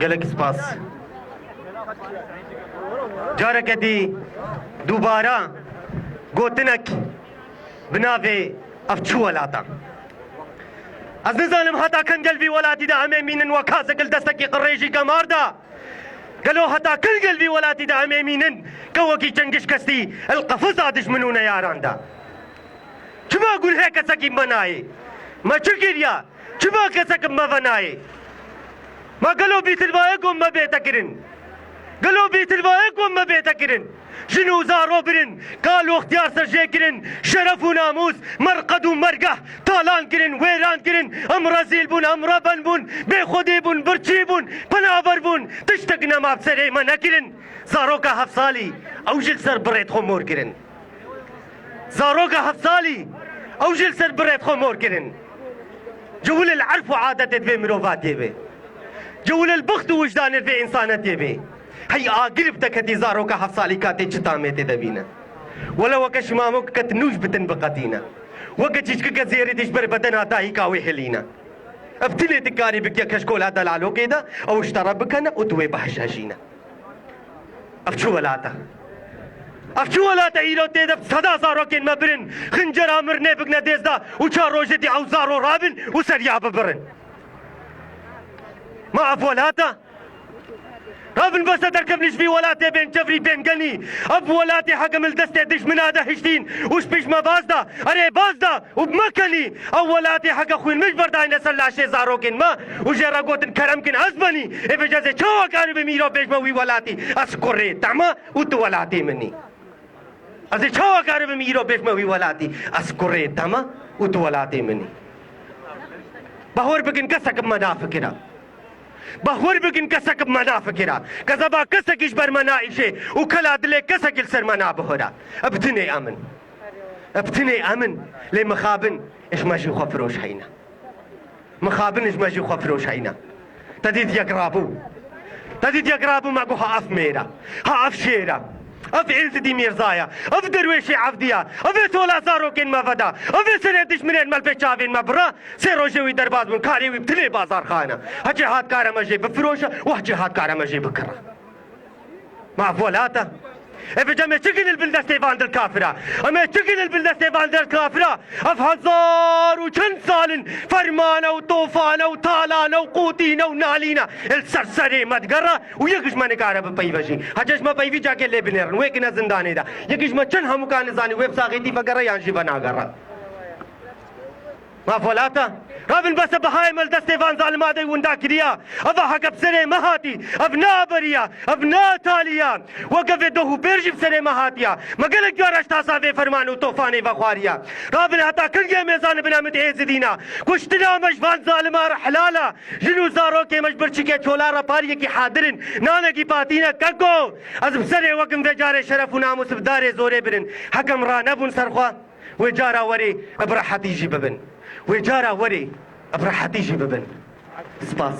گەلێک سپاس جارێکە دی دووبارە گوتنێک بناوێ ئەفچوو وەلاتە ئەس نزانم هەتا کەن گەلبی وەلاتیدا ئەمێ مینن وە کاسەگەل دەستەکی قڕێژی گەماردا گەلۆ هەتا کەن گەلبی وەلاتیدا ئەمێ مینن کە وەکی چەنگش کەستی ئەلقەفزا دژمنونە یاراندا چما گول هەیە کەسەکی مەنایە مە چ گیریا چما کەسەکم مەڤەنایە ما گەلۆ بیتربایە گۆم مەبێتەکردن گەلۆ بیتربایە گۆم مەبێتەکردن ژن و زارۆ برن کال و اختیار سەرژێکردن شەرەف و ناموس مەرقەد و مەرگەح تاڵانکردن وێرانکردن ئەم ڕەزیل بوون ئەم ڕەبەن بوون بێخودی بوون برچی بوون پەنابەر بوون تشتێک نەما بسەرێمە نەکردن زارۆکە هەفت ساڵی ئەو ژل سەر بڕێت خۆمۆرکردن زارۆکە هەفت ساڵی ئەو ژل سەر بڕێت خۆمۆرکردن جول العرف و عادەتت بێ مرۆڤات تێبێ جول البخت و وجدانت بێ ئینسانەت تێبێ هەی ئاگر بدەکەتی زارۆکە هەفت ساڵی کاتێ چ تامێتێ دەبینە وەلە وەکە شمامۆک کەت نوش بتن بقەتینە وەکە چیچکەکە زێرێتیش بەر بەدەن هاتایی کاوێ هێلینە ئەفتلێتی کاری بکە کەشکۆلا دەلالۆکێدا ئەو شتەڕە بکەنە و دوێ بەهشەژینە ئەفچوو وەلاتە ئەفچوو وەلاتە ئیرۆ تێدە سەدا زارۆکێن مەبرن خنجەرا مرنێ بگنە دێزدا و چار ڕۆژێتی ئەو زارۆ ڕابن و سەریا ببڕن ما ئەف وەلاتە رابن بەسە دەرکەبنیشبی وەلاتێ بێن چەفری پێنگەنی ئەف وەلاتی حەکەمل دەستێ دژمنادە هشتین وش پیشمە بازدا ئەرێ بازدا و بمەکەنی ئەو وەلاتی حەکە خوین مش بەرداینە سەر لاشێ زارۆکن مە و ژێرە گوتن کەرەمکن هەزبەنی ئێبێجەزێ چاوەکاری بە میرۆ بێژمە وی وەلاتی ئەس کوڕێ تەمە و تو وەلاتی منی ئەزێ چاوەکاری بە میرۆ بێژمە وی وەلاتی ئەس کوڕێ تەمە و تو وەلاتی منی بەهۆر بگن کەسەکم مەنافکرە بەهۆر بگن کەسەکم مەنافکرە کە زەبا کەسێکیش بەرمەنائیشێ و کەلا دلێ کەسێکی سەرمەنا بهۆرە ئەبتنێ ئەمن ئەبتنێ ئەمن لێ مخابن ئشمەژی خۆ فرۆش هەینە مخابن ئشمەژی خۆ فرۆش هەینە تەدیت یەک ڕابوو تەدیت یەک ڕابوو مەگو ها ئەف مێرە ها ئەف شێرە ئەف عێزدی میرزایە ئەف دەروێشی عەفدیە ئەفێ تۆلا زارۆکێن مەڤەدا ئەفێ سەرێ دژمنێن مەلپێ چاوێن مەبڕە سێ ڕۆژێوی دەرباز بوون کارێوی بتلێ بازارخانە هەچێ هات کارەمەژێ بفرۆشە و هەچێ هات کارەمەژێ بکڕە ما وەلاتە ئەبێت ئەمێ چگن البلدەستێڤان دڵ کافرە ئەمێ چگن البلدەستێڤان دڵ کافرە ئەف هەزار و چەند ساڵن فەرمانە و تۆفانە و تاڵانە و قوتینە و نالینە سەرسەرێ مەدگەڕە و یەکیشمە نکارە بپەیڤەژی هەچەشمە پەیوی جاکێ لێ بنێڕن وێکنە زندانێدا یەکیشمە چەند هەمووکان نزانی وێ بساغێتی بەگەڕە یانژی بە ناگەڕە ما وەلاتە رابن بەسە بەهای مەلدەستێڤان زالمادەی وندا کریە ئەڤە هەکە بسەرێ مەهاتی ئەف نابەریە ئەف ناتالیە وەگەڤێ دۆه و پێرژی بسەرێ مەهاتیە مەگەلێک جۆرەش تاساڤێ فەرمان و تۆفانەی بەخواریە رابن هەتا کەنگێ مێزانە بنامت ئێزدینە کوشتنامەش ڤان زالمارە حلالە ژن و زارۆکێمەش برچیکێ چۆلارە پاریەکی حادرن نانێکی پاتینە کەکۆ ئەس بسەرێ وەکم بێجارێ شەرەف و ناموس بدارێ زۆرێ برن هەکەم ڕانەبوون سەرخوا وێ جارا وەرێ ئەبرە حەتیژی ببن وێ جارا وەرێ ئەبرە حەتیژی ببن سپاس